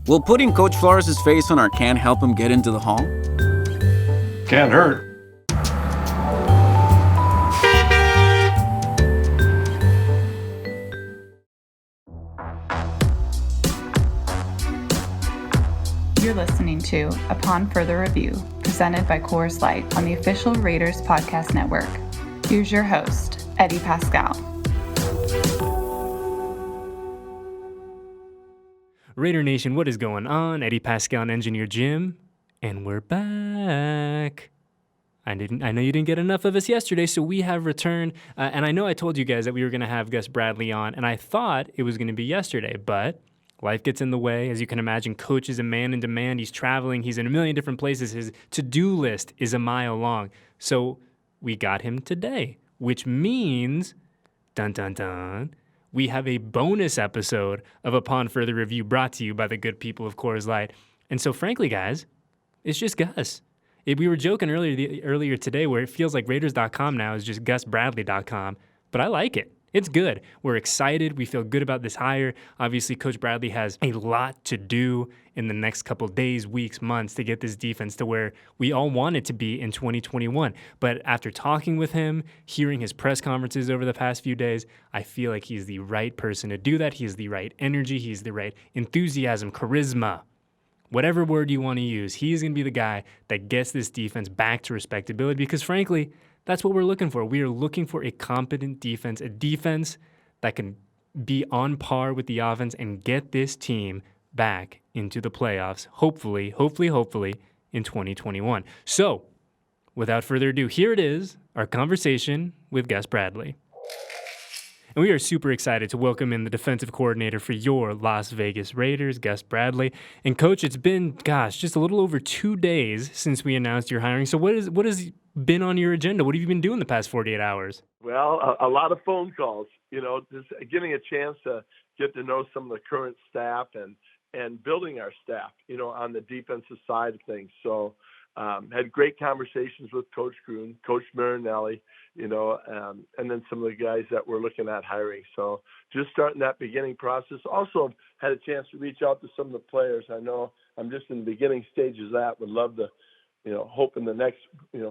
Will putting Coach Flores' face on our can help him get into the hall? Can't hurt. You're listening to Upon Further Review, presented by Coors Light on the official Raiders Podcast Network. Here's your host, Eddie Paskal. Raider Nation, what is going on? Eddie Paskal and Engineer Jim, and we're back. I know you didn't get enough of us yesterday, so we have returned. And I know I told you guys that we were going to have Gus Bradley on, and I thought it was going to be yesterday, but life gets in the way. As you can imagine, Coach is a man in demand. He's traveling. He's in a million different places. His to-do list is a mile long. So we got him today, which means, dun, dun, dun, we have a bonus episode of Upon Further Review brought to you by the good people of Coors Light. And so, frankly, guys, it's just Gus. We were joking earlier today where it feels like Raiders.com now is just GusBradley.com, but I like it. It's good. We're excited. We feel good about this hire. Obviously, Coach Bradley has a lot to do in the next couple days, weeks, months to get this defense to where we all want it to be in 2021. But after talking with him, hearing his press conferences over the past few days, I feel like he's the right person to do that. He has the right energy. He's the right enthusiasm, charisma, whatever word you want to use. He's going to be the guy that gets this defense back to respectability because, frankly, that's what we're looking for. We are looking for a competent defense, a defense that can be on par with the offense and get this team back into the playoffs, hopefully, in 2021. So, without further ado, here it is, our conversation with Gus Bradley. And we are super excited to welcome in the defensive coordinator for your Las Vegas Raiders, Gus Bradley. And Coach, it's been, just a little over 2 days since we announced your hiring. So what has been on your agenda? What have you been doing the past 48 hours? Well, a lot of phone calls, just getting a chance to get to know some of the current staff and building our staff, on the defensive side of things. So had great conversations with Coach Gruden, Coach Marinelli, and then some of the guys that we're looking at hiring. So just starting that beginning process. Also had a chance to reach out to some of the players. I know I'm just in the beginning stages of that. Would love to, hope in the next,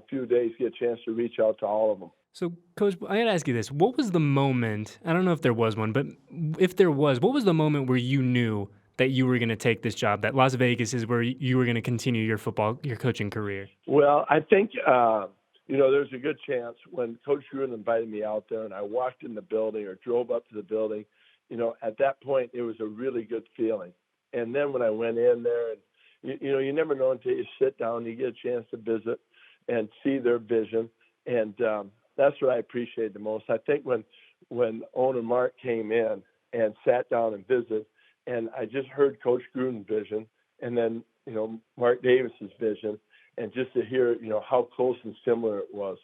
few days get a chance to reach out to all of them. So, Coach, I got to ask you this. What was the moment, I don't know if there was one, but if there was, what was the moment where you knew that you were going to take this job, that Las Vegas is where you were going to continue your coaching career? Well, I think, there's a good chance when Coach Gruden invited me out there and I walked in the building or drove up to the building, at that point, it was a really good feeling. And then when I went in there, and you never know until you sit down, you get a chance to visit and see their vision. And that's what I appreciate the most. I think when owner Mark came in and sat down and visited, and I just heard Coach Gruden's vision, and then, Mark Davis's vision, and just to hear, how close and similar it was.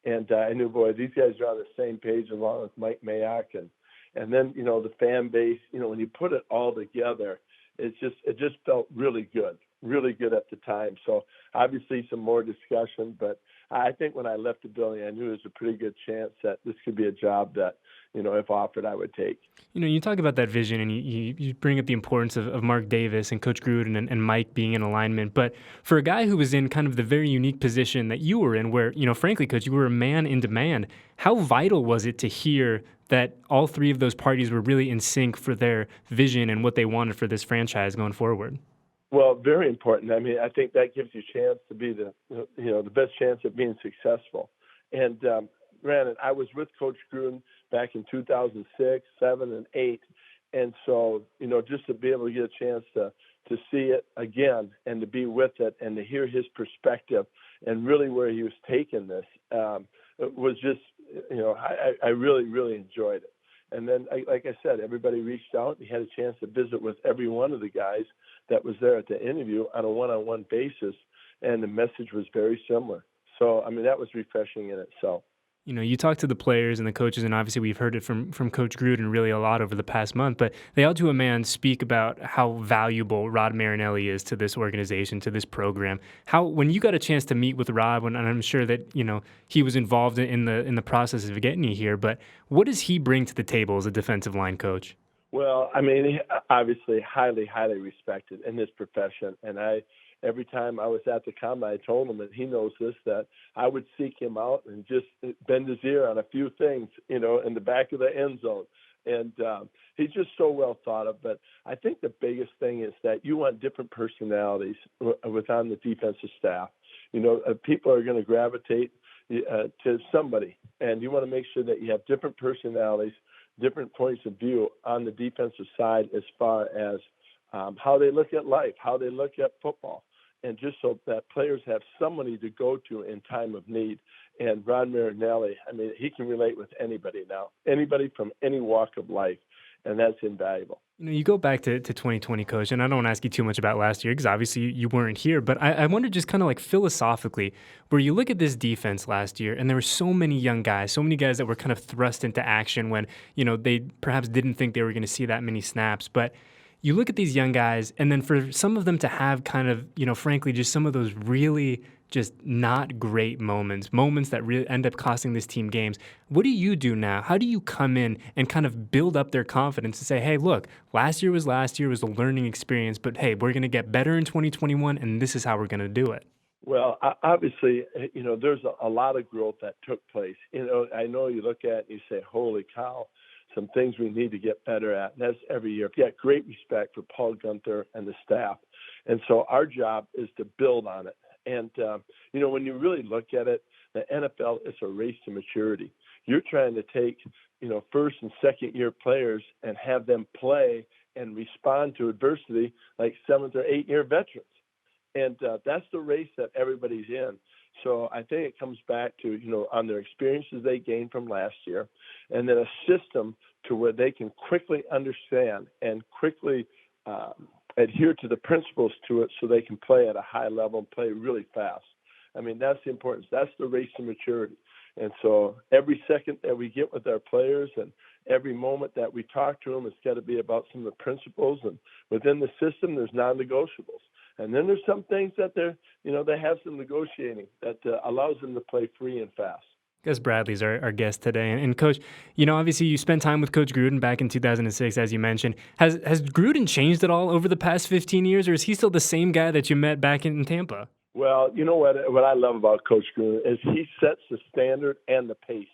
And I knew, boy, these guys are on the same page along with Mike Mayock. And then, the fan base, when you put it all together, it just felt really good at the time. So obviously some more discussion, but I think when I left the building, I knew there was a pretty good chance that this could be a job that, if offered, I would take. You talk about that vision and you bring up the importance of Mark Davis and Coach Gruden and Mike being in alignment. But for a guy who was in kind of the very unique position that you were in where, frankly, Coach, you were a man in demand, how vital was it to hear that all three of those parties were really in sync for their vision and what they wanted for this franchise going forward? Well, very important. I mean, I think that gives you a chance to be the best chance of being successful. And granted, I was with Coach Gruden back in 2006, 7, and 8. And so, just to be able to get a chance to see it again and to be with it and to hear his perspective and really where he was taking this, it was just, I really, really enjoyed it. And then, like I said, everybody reached out. He had a chance to visit with every one of the guys that was there at the interview on a one-on-one basis, and the message was very similar. So, I mean, that was refreshing in itself. You talk to the players and the coaches, and obviously we've heard it from Coach Gruden really a lot over the past month, but they all to a man speak about how valuable Rod Marinelli is to this organization, to this program. When you got a chance to meet with Rod, and I'm sure that, he was involved in the process of getting you here, but what does he bring to the table as a defensive line coach? Well, I mean, obviously highly, highly respected in this profession. And every time I was at the combine, I told him, and he knows this, that I would seek him out and just bend his ear on a few things, in the back of the end zone. And he's just so well thought of. But I think the biggest thing is that you want different personalities within the defensive staff. People are going to gravitate to somebody, and you want to make sure that you have different personalities, different points of view on the defensive side as far as how they look at life, how they look at football, and just so that players have somebody to go to in time of need. And Ron Marinelli, I mean, he can relate with anybody now, anybody from any walk of life, and that's invaluable. You go back to 2020, Coach, and I don't want to ask you too much about last year because obviously you weren't here, but I wonder just kind of like philosophically, where you look at this defense last year and there were so many young guys, so many guys that were kind of thrust into action when, they perhaps didn't think they were going to see that many snaps, but you look at these young guys and then for some of them to have kind of, frankly, just some of those really just not great moments that really end up costing this team games. What do you do now? How do you come in and kind of build up their confidence to say, hey, look, last year was a learning experience, but hey, we're going to get better in 2021, and this is how we're going to do it? Well, obviously, there's a lot of growth that took place. I know you look at it and you say, holy cow, some things we need to get better at. And that's every year. I've got great respect for Paul Gunther and the staff. And so our job is to build on it. And, when you really look at it, the NFL is a race to maturity. You're trying to take, first and second year players and have them play and respond to adversity like 7th or 8th year veterans. And that's the race that everybody's in. So I think it comes back to, on their experiences they gained from last year, and then a system to where they can quickly understand and quickly adhere to the principles to it so they can play at a high level and play really fast. I mean, that's the importance. That's the race to maturity. And so every second that we get with our players and every moment that we talk to them, it's got to be about some of the principles. And within the system, there's non-negotiables. And then there's some things that they have some negotiating that allows them to play free and fast. Gus Bradley's our guest today. And Coach, obviously you spent time with Coach Gruden back in 2006, as you mentioned. Has Gruden changed at all over the past 15 years, or is he still the same guy that you met back in Tampa? Well, you know what I love about Coach Gruden is he sets the standard and the pace.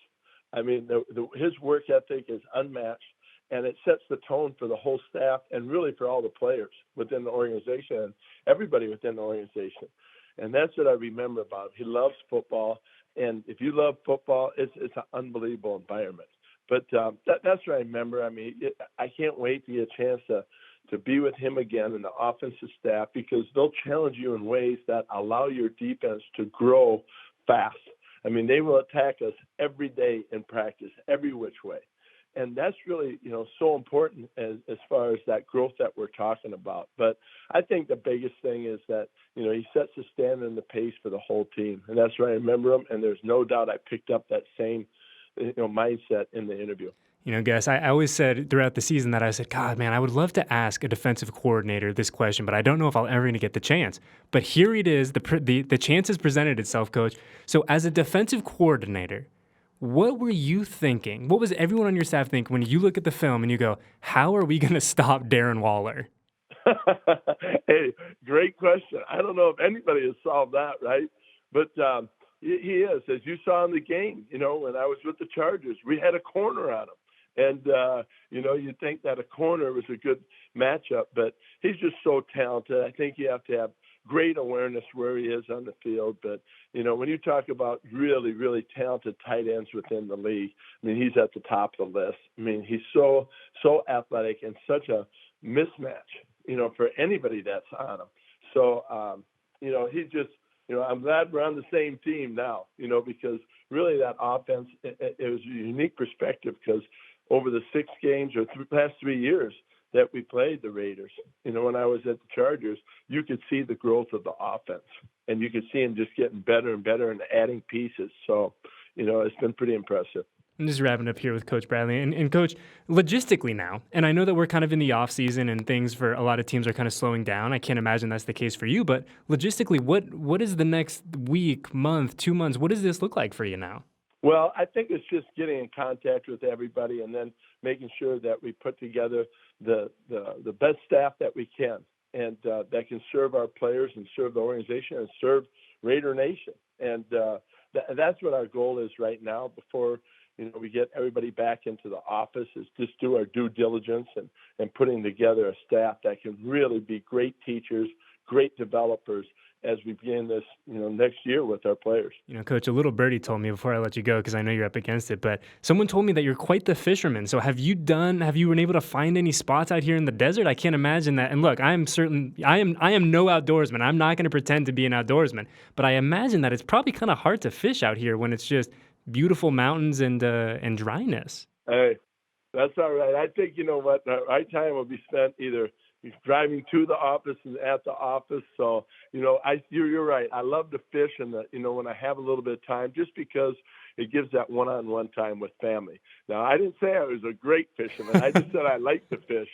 I mean, his work ethic is unmatched, and it sets the tone for the whole staff and really for all the players within the organization and everybody within the organization. And that's what I remember about him. He loves football, and if you love football, it's an unbelievable environment. But that's what I remember. I mean, I can't wait to get a chance to be with him again and the offensive staff, because they'll challenge you in ways that allow your defense to grow fast. I mean, they will attack us every day in practice, every which way. And that's really, so important as far as that growth that we're talking about. But I think the biggest thing is that, he sets the standard and the pace for the whole team. And that's where I remember him. And there's no doubt I picked up that same, mindset in the interview. Gus, I always said throughout the season that I said, God, man, I would love to ask a defensive coordinator this question, but I don't know if I'll ever going to get the chance. But here it is. The chance has presented itself, Coach. So as a defensive coordinator, what were you thinking? What was everyone on your staff think when you look at the film and you go, how are we going to stop Darren Waller? Hey, great question. I don't know if anybody has solved that, right? But he is. As you saw in the game, when I was with the Chargers, we had a corner on him. And, you'd think that a corner was a good matchup, but he's just so talented. I think you have to have great awareness where he is on the field. But, when you talk about really, really talented tight ends within the league, I mean, he's at the top of the list. I mean, he's so athletic and such a mismatch, for anybody that's on him. So, he just, I'm glad we're on the same team now, because really that offense, it was a unique perspective because over the 6 games or past 3 years that we played the Raiders, when I was at the Chargers, you could see the growth of the offense, and you could see him just getting better and better and adding pieces. So, it's been pretty impressive. I'm just wrapping up here with Coach Bradley. And Coach, logistically now, and I know that we're kind of in the off season and things for a lot of teams are kind of slowing down. I can't imagine that's the case for you, but logistically, what is the next week, month, 2 months? What does this look like for you now? Well, I think it's just getting in contact with everybody and then making sure that we put together the best staff that we can, and that can serve our players and serve the organization and serve Raider Nation. And that's what our goal is right now before we get everybody back into the office, is just do our due diligence and putting together a staff that can really be great teachers, great developers as we begin this, next year with our players. Coach, a little birdie told me before I let you go, because I know you're up against it, but someone told me that you're quite the fisherman. So have you been able to find any spots out here in the desert? I can't imagine that. And look, I am no outdoorsman. I'm not going to pretend to be an outdoorsman, but I imagine that it's probably kind of hard to fish out here when it's just beautiful mountains and dryness. Hey, that's all right. I think, our time will be spent either driving to the office and at the office. So, you're right. I love to fish, and when I have a little bit of time, just because it gives that one-on-one time with family. Now, I didn't say I was a great fisherman. I just said I like to fish.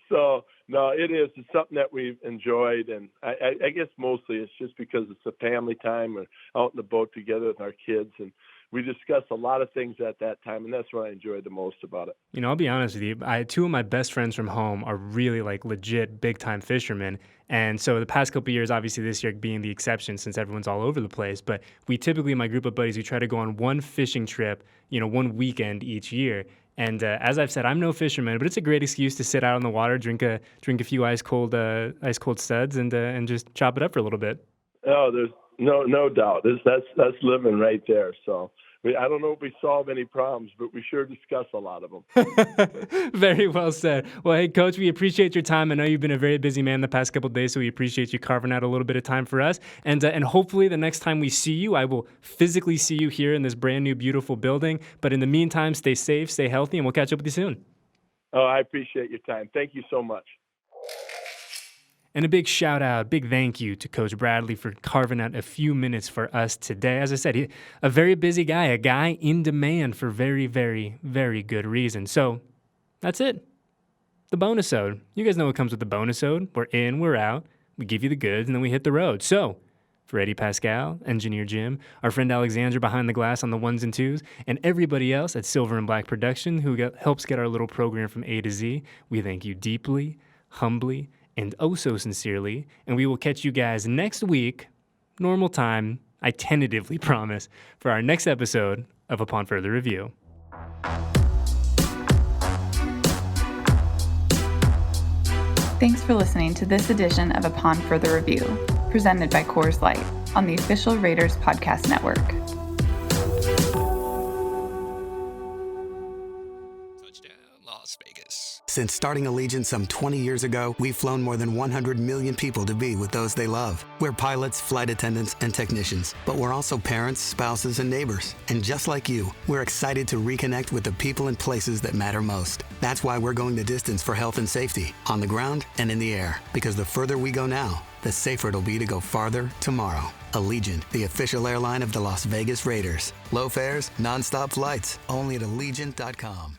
So, no, it is. It's something that we've enjoyed, and I guess mostly it's just because it's a family time. We're out in the boat together with our kids, and we discuss a lot of things at that time, and that's what I enjoyed the most about it. I'll be honest with you. Two of my best friends from home are really legit big-time fishermen. And so the past couple of years, obviously this year being the exception since everyone's all over the place, but we typically, my group of buddies, we try to go on one fishing trip, one weekend each year. And as I've said, I'm no fisherman, but it's a great excuse to sit out on the water, drink a few ice cold suds, and just chop it up for a little bit. Oh, there's no doubt. That's living right there. So I don't know if we solve any problems, but we sure discuss a lot of them. Very well said. Well, hey, Coach, we appreciate your time. I know you've been a very busy man the past couple of days, so we appreciate you carving out a little bit of time for us. And hopefully the next time we see you, I will physically see you here in this brand new, beautiful building. But in the meantime, stay safe, stay healthy, and we'll catch up with you soon. Oh, I appreciate your time. Thank you so much. And a big shout out, big thank you to Coach Bradley for carving out a few minutes for us today. As I said, a very busy guy, a guy in demand for very, very, very good reason. So that's it. The bonus-ode. You guys know what comes with the bonus-ode. We're in, we're out. We give you the goods, and then we hit the road. So for Eddie Paskal, Engineer Jim, our friend Alexandra behind the glass on the ones and twos, and everybody else at Silver and Black Production who helps get our little program from A to Z, we thank you deeply, humbly, and oh so sincerely, and we will catch you guys next week, normal time, I tentatively promise, for our next episode of Upon Further Review. Thanks for listening to this edition of Upon Further Review, presented by Coors Light on the official Raiders Podcast Network. Las Vegas. Since starting Allegiant some 20 years ago, we've flown more than 100 million people to be with those they love. We're pilots, flight attendants, and technicians, but we're also parents, spouses, and neighbors. And just like you, we're excited to reconnect with the people and places that matter most. That's why we're going the distance for health and safety, on the ground and in the air. Because the further we go now, the safer it'll be to go farther tomorrow. Allegiant, the official airline of the Las Vegas Raiders. Low fares, nonstop flights, only at Allegiant.com.